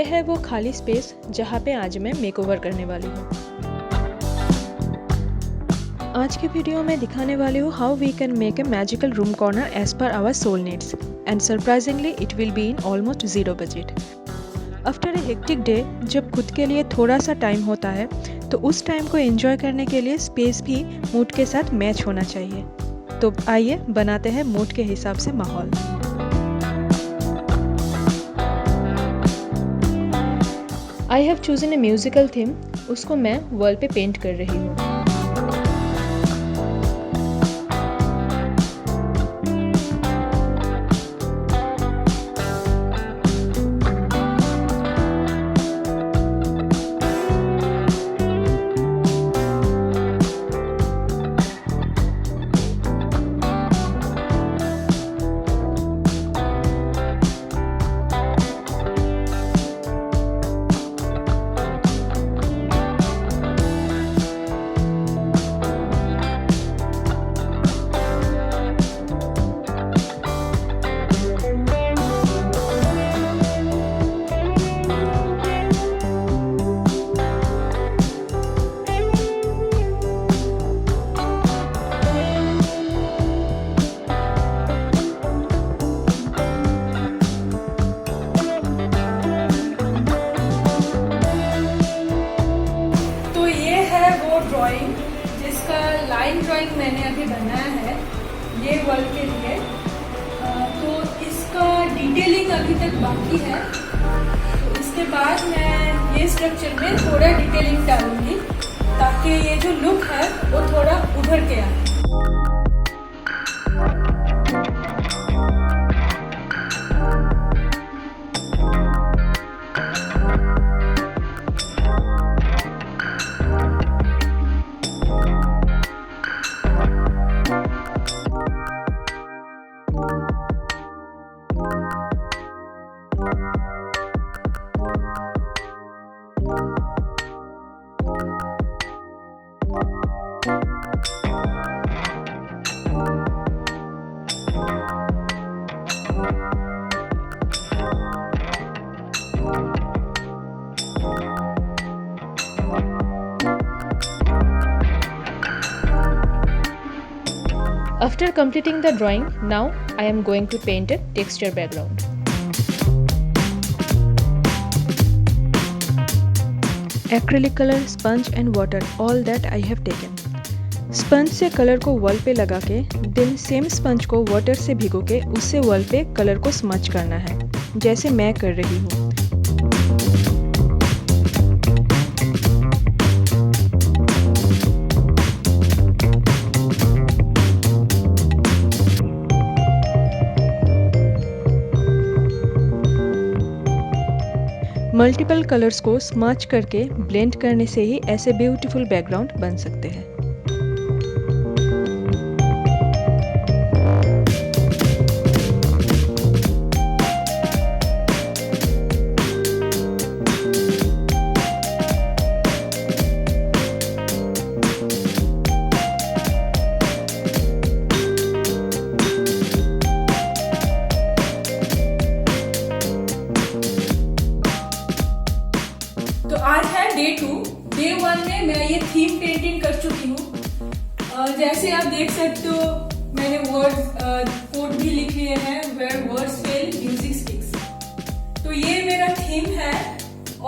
ये है वो खाली स्पेस जहाँ पे आज मैं मेकओवर करने वाली हूँ। आज की वीडियो में दिखाने वाली हूँ how we can make a magical room corner as per our soul needs and surprisingly it will be in almost zero budget. After a hectic day जब खुद के लिए थोड़ा सा टाइम होता है तो उस टाइम को एंजॉय करने के लिए स्पेस भी मूड के साथ मैच होना चाहिए। तो आइए बनाते हैं मूड के हिसाब से माहौल। I have chosen A musical theme, उसको मैं वॉल पे पेंट कर रही हूँ। ड्राइंग जिसका लाइन ड्राइंग मैंने अभी बनाया है ये वॉल के लिए, तो इसका डिटेलिंग अभी तक बाकी है। तो इसके बाद मैं ये स्ट्रक्चर में थोड़ा डिटेलिंग डालूंगी ताकि ये जो लुक है वो थोड़ा उभर के आए। After completing the drawing, now I am going to paint a texture background. Acrylic color, sponge and water, all that I have taken. Sponge से कलर को वॉल पे लगा के देन सेम स्पंज को वाटर से भिगो के उससे वॉल पे कलर को स्मच करना है, जैसे मैं कर रही हूँ। मल्टीपल कलर्स को स्मच करके ब्लेंड करने से ही ऐसे ब्यूटीफुल बैकग्राउंड बन सकते हैं। तो आज है डे 2। डे 1 में मैं ये थीम पेंटिंग कर चुकी हूँ। जैसे आप देख सकते हो मैंने कोड भी लिख लिए हैं, where words fail music sticks. तो ये मेरा थीम है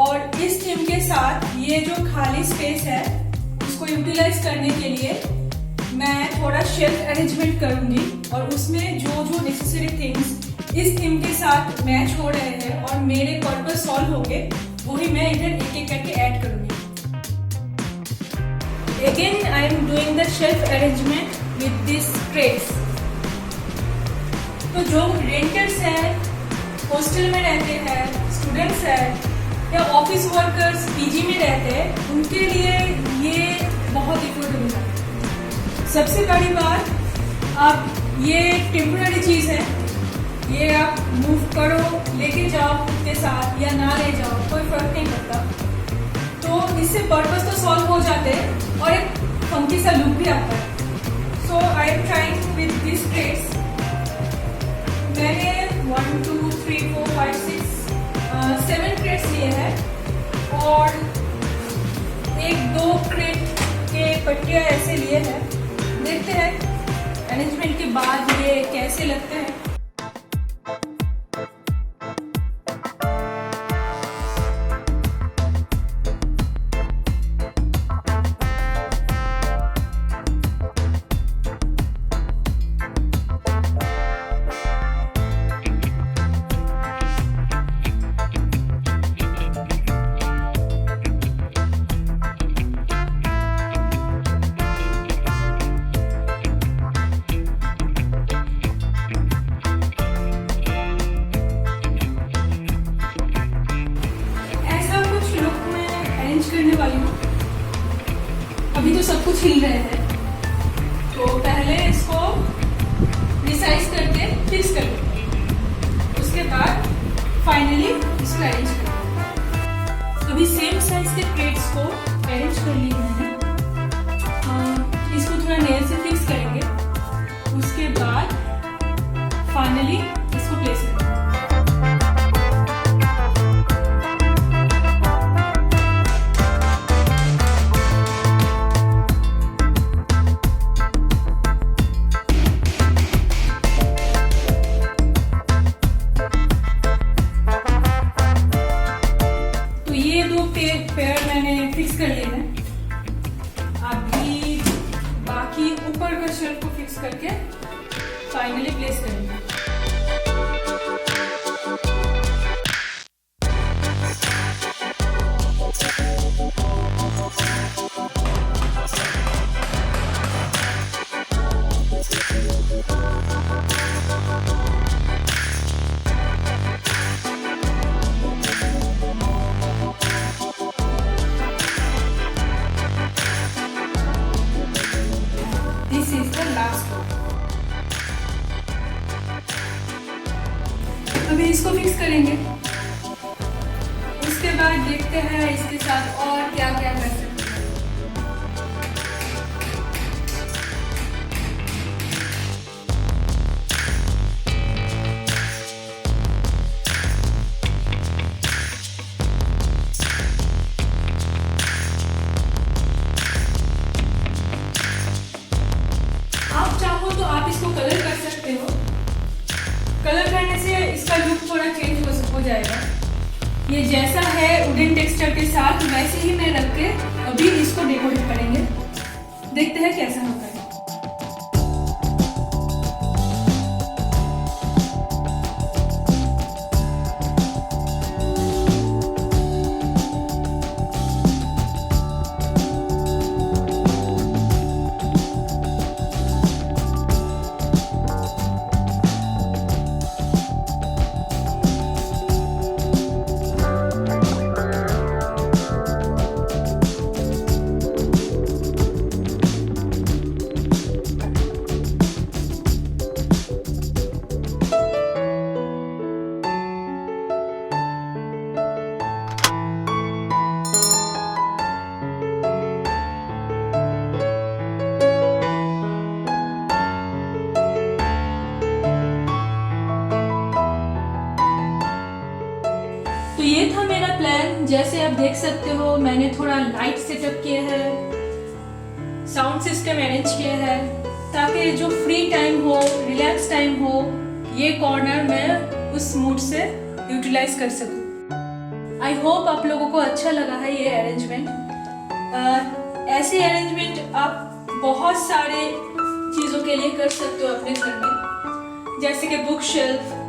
और इस थीम के साथ ये जो खाली स्पेस है उसको यूटिलाइज करने के लिए मैं थोड़ा शेल्फ अरेंजमेंट करूंगी और उसमें जो जो नेसेसरी थिंग्स इस थीम के साथ मैच हो रहे हैं और मेरे पर्पस सॉल्व होंगे वही मैं इधर एक एक करके ऐड करूंगी। Again I am doing the shelf arrangement with this trace. तो जो रेंटर्स हैं, हॉस्टल में रहते हैं, स्टूडेंट्स हैं या ऑफिस वर्कर्स पीजी में रहते हैं, उनके लिए ये बहुत इम्पोर्टेंट है। सबसे बड़ी बात, आप ये टेम्पररी चीज है, ये आप मूव करो, लेके जाओ खुद के साथ या ना ले जाओ, कोई फर्क नहीं पड़ता। तो इससे पर्पस तो सॉल्व हो जाते हैं और एक फंकी सा लुक भी आता है। So I am trying with this trace. मैंने 1 2 3 4 5 6 7 क्रेट्स लिए हैं और 1-2 क्रेट के पट्टियाँ ऐसे लिए हैं। देखते हैं अरेंजमेंट के बाद ये कैसे लगते हैं। करने वाली हूँ। अभी तो सब कुछ हिल रहे हैं, तो पहले इसको रिसाइज करके फिक्स कर लेंगे, उसके बाद फाइनली इसको अरेंज करेंगे। अभी सेम साइज के प्लेट्स को अरेंज कर लिए हैं। इसको थोड़ा नेल से फिक्स करेंगे, उसके बाद फाइनली इसको प्लेस करेंगे। पेड़ मैंने फिक्स कर लिए हैं। अभी बाकी ऊपर का शेल्फ को फिक्स करके फाइनली प्लेस करेंगे। This is the last one. अभी इसको फिक्स करेंगे, उसके बाद देखते हैं इसके साथ और क्या क्या कर सकते हैं। आप चाहो तो आप इसको कलर कर सकते हो। कलर करने से इसका लुक थोड़ा चेंज हो जाएगा। ये जैसा है वुडन टेक्सचर के साथ वैसे ही मैं रख के अभी इसको डेकोरेट करेंगे। देखते हैं कैसा होता है। तो ये था मेरा प्लान। जैसे आप देख सकते हो मैंने थोड़ा लाइट सेटअप किया है, साउंड सिस्टम अरेंज किया है, ताकि जो फ्री टाइम हो, रिलैक्स टाइम हो, ये कॉर्नर मैं उस मूड से यूटिलाइज कर सकूं। आई होप आप लोगों को अच्छा लगा है ये अरेंजमेंट। ऐसे अरेंजमेंट आप बहुत सारे चीज़ों के लिए कर सकते हो अपने घर में, जैसे कि बुक शेल्फ,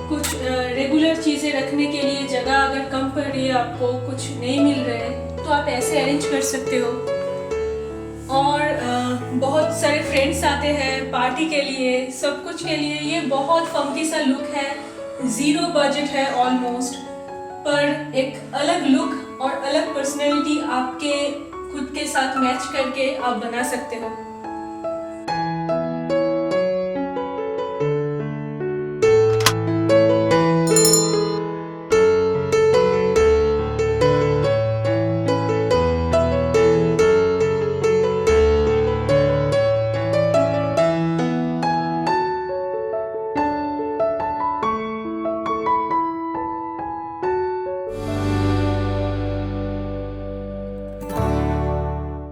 कुछ रेगुलर चीज़ें रखने के लिए जगह अगर कम पड़ रही है, आपको कुछ नहीं मिल रहे तो आप ऐसे अरेंज कर सकते हो। और बहुत सारे फ्रेंड्स आते हैं पार्टी के लिए, सब कुछ के लिए ये बहुत फंकी सा लुक है। 0 बजट है ऑलमोस्ट, पर एक अलग लुक और अलग पर्सनैलिटी आपके खुद के साथ मैच करके आप बना सकते हो।